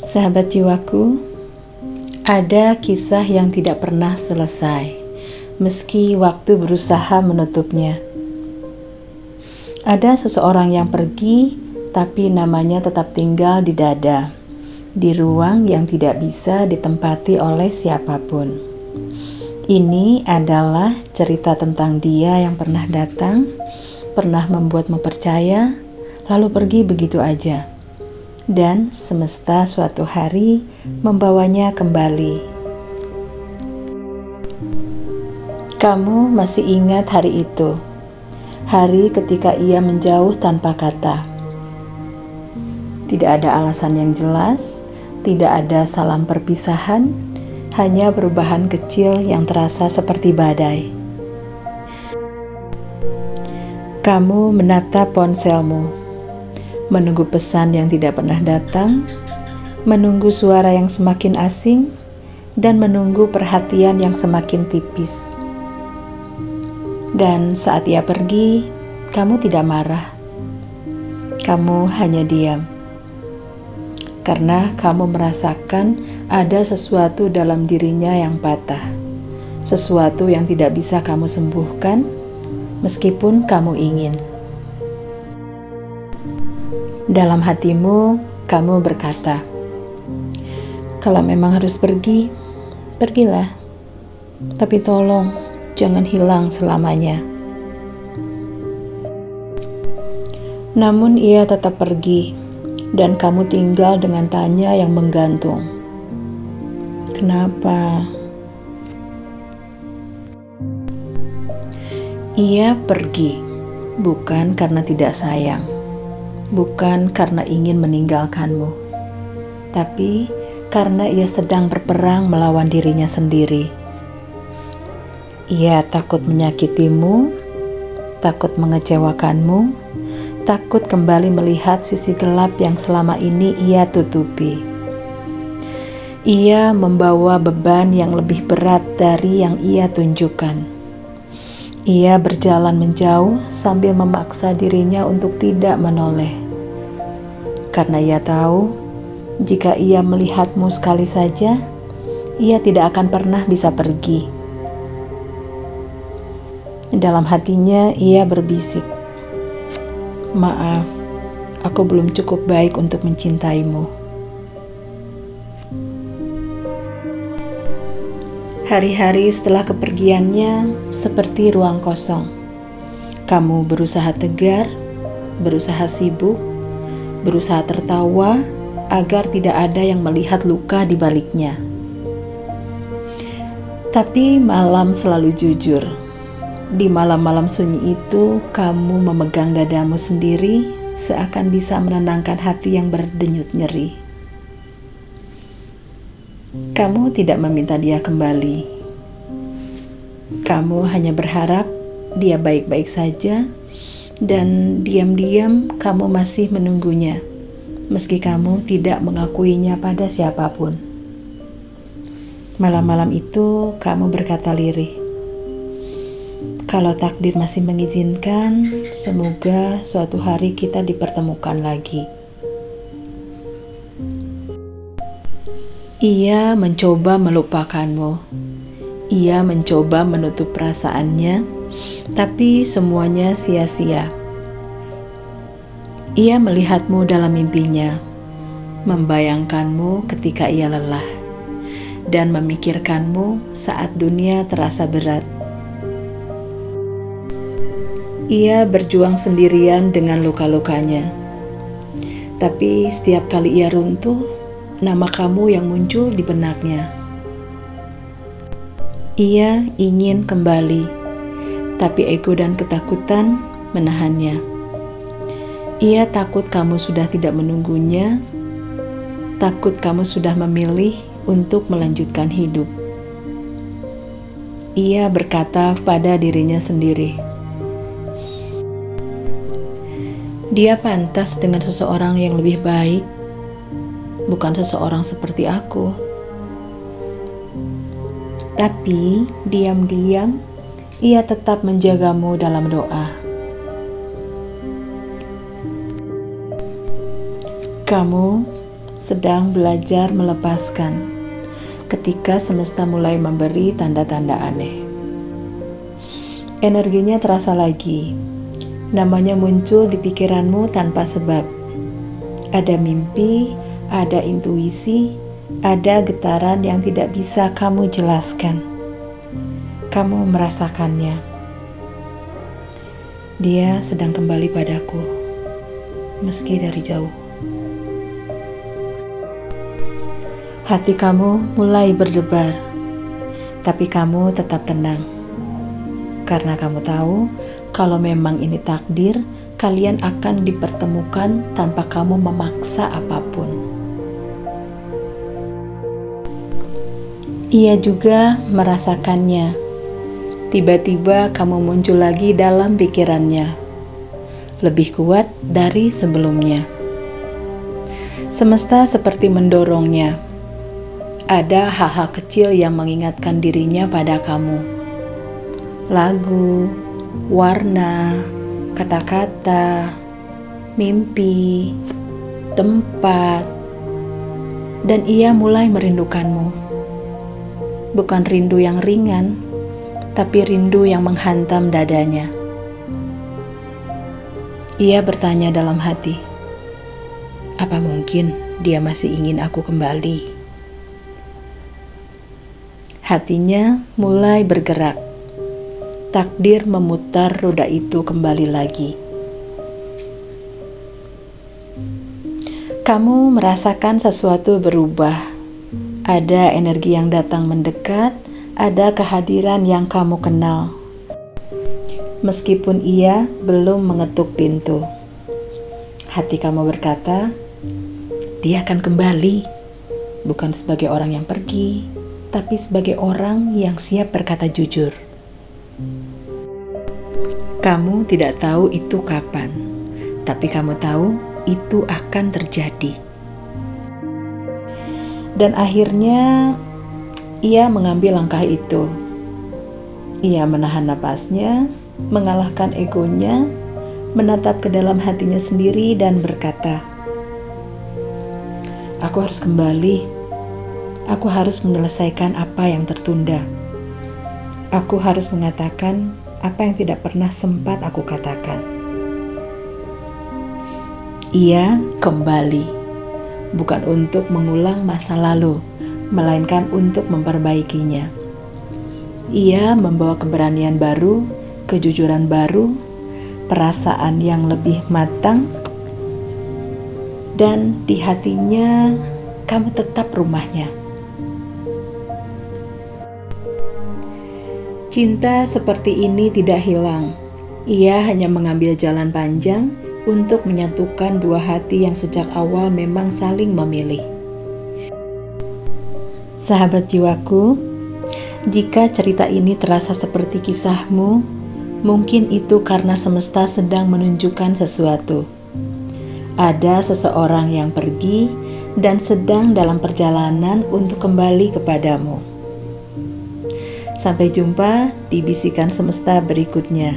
Sahabat jiwaku, ada kisah yang tidak pernah selesai, meski waktu berusaha menutupnya. Ada seseorang yang pergi, tapi namanya tetap tinggal di dada, di ruang yang tidak bisa ditempati oleh siapapun. Ini adalah cerita tentang dia yang pernah datang, pernah membuatmu percaya, lalu pergi begitu aja. Dan semesta suatu hari membawanya kembali. Kamu masih ingat hari itu? Hari ketika ia menjauh tanpa kata. Tidak ada alasan yang jelas, tidak ada salam perpisahan, hanya perubahan kecil yang terasa seperti badai. Kamu menatap ponselmu, menunggu pesan yang tidak pernah datang, menunggu suara yang semakin asing, dan menunggu perhatian yang semakin tipis. Dan saat ia pergi, kamu tidak marah. Kamu hanya diam. Karena kamu merasakan ada sesuatu dalam dirinya yang patah. Sesuatu yang tidak bisa kamu sembuhkan, meskipun kamu ingin. Dalam hatimu, kamu berkata, kalau memang harus pergi, pergilah. Tapi tolong, jangan hilang selamanya. Namun ia tetap pergi, dan kamu tinggal dengan tanya yang menggantung. Kenapa? Ia pergi, bukan karena tidak sayang. Bukan karena ingin meninggalkanmu, tapi karena ia sedang berperang melawan dirinya sendiri. Ia takut menyakitimu, takut mengecewakanmu, takut kembali melihat sisi gelap yang selama ini ia tutupi. Ia membawa beban yang lebih berat dari yang ia tunjukkan. Ia berjalan menjauh sambil memaksa dirinya untuk tidak menoleh. Karena ia tahu, jika ia melihatmu sekali saja, ia tidak akan pernah bisa pergi. Dalam hatinya ia berbisik, "Maaf, aku belum cukup baik untuk mencintaimu." Hari-hari setelah kepergiannya seperti ruang kosong. Kamu berusaha tegar, berusaha sibuk, berusaha tertawa agar tidak ada yang melihat luka di baliknya. Tapi malam selalu jujur. Di malam-malam sunyi itu, kamu memegang dadamu sendiri seakan bisa menenangkan hati yang berdenyut nyeri. Kamu tidak meminta dia kembali. Kamu hanya berharap dia baik-baik saja, dan diam-diam kamu masih menunggunya, meski kamu tidak mengakuinya pada siapapun. Malam-malam itu kamu berkata lirih, kalau takdir masih mengizinkan, semoga suatu hari kita dipertemukan lagi. Ia mencoba melupakanmu. Ia mencoba menutup perasaannya, tapi semuanya sia-sia. Ia melihatmu dalam mimpinya, membayangkanmu ketika ia lelah, dan memikirkanmu saat dunia terasa berat. Ia berjuang sendirian dengan luka-lukanya, tapi setiap kali ia runtuh, nama kamu yang muncul di benaknya. Ia ingin kembali, tapi ego dan ketakutan menahannya. Ia takut kamu sudah tidak menunggunya, takut kamu sudah memilih untuk melanjutkan hidup. Ia berkata pada dirinya sendiri, dia pantas dengan seseorang yang lebih baik, bukan seseorang seperti aku. Tapi diam-diam ia tetap menjagamu dalam doa. Kamu sedang belajar melepaskan ketika semesta mulai memberi tanda-tanda aneh. Energinya terasa lagi, namanya muncul di pikiranmu tanpa sebab. Ada mimpi, ada intuisi, ada getaran yang tidak bisa kamu jelaskan. Kamu merasakannya. Dia sedang kembali padaku, meski dari jauh. Hati kamu mulai berdebar, tapi kamu tetap tenang. Karena kamu tahu, kalau memang ini takdir, kalian akan dipertemukan tanpa kamu memaksa apapun. Ia juga merasakannya. Tiba-tiba kamu muncul lagi dalam pikirannya, lebih kuat dari sebelumnya. Semesta seperti mendorongnya. Ada hal-hal kecil yang mengingatkan dirinya pada kamu. Lagu, warna, kata-kata, mimpi, tempat, dan ia mulai merindukanmu. Bukan rindu yang ringan, tapi rindu yang menghantam dadanya. Ia bertanya dalam hati, apa mungkin dia masih ingin aku kembali? Hatinya mulai bergerak. Takdir memutar roda itu kembali lagi. Kamu merasakan sesuatu berubah. Ada energi yang datang mendekat, ada kehadiran yang kamu kenal. Meskipun ia belum mengetuk pintu. Hati kamu berkata, dia akan kembali, bukan sebagai orang yang pergi, tapi sebagai orang yang siap berkata jujur. Kamu tidak tahu itu kapan, tapi kamu tahu itu akan terjadi. Dan akhirnya ia mengambil langkah itu. Ia menahan napasnya, mengalahkan egonya, menatap ke dalam hatinya sendiri dan berkata, aku harus kembali. Aku harus menyelesaikan apa yang tertunda. Aku harus mengatakan apa yang tidak pernah sempat aku katakan. Ia kembali, bukan untuk mengulang masa lalu, melainkan untuk memperbaikinya. Ia membawa keberanian baru, kejujuran baru, perasaan yang lebih matang, dan di hatinya kamu tetap rumahnya. Cinta seperti ini tidak hilang. Ia hanya mengambil jalan panjang untuk menyatukan dua hati yang sejak awal memang saling memilih. Sahabat jiwaku, jika cerita ini terasa seperti kisahmu, mungkin itu karena semesta sedang menunjukkan sesuatu. Ada seseorang yang pergi dan sedang dalam perjalanan untuk kembali kepadamu. Sampai jumpa di bisikan semesta berikutnya.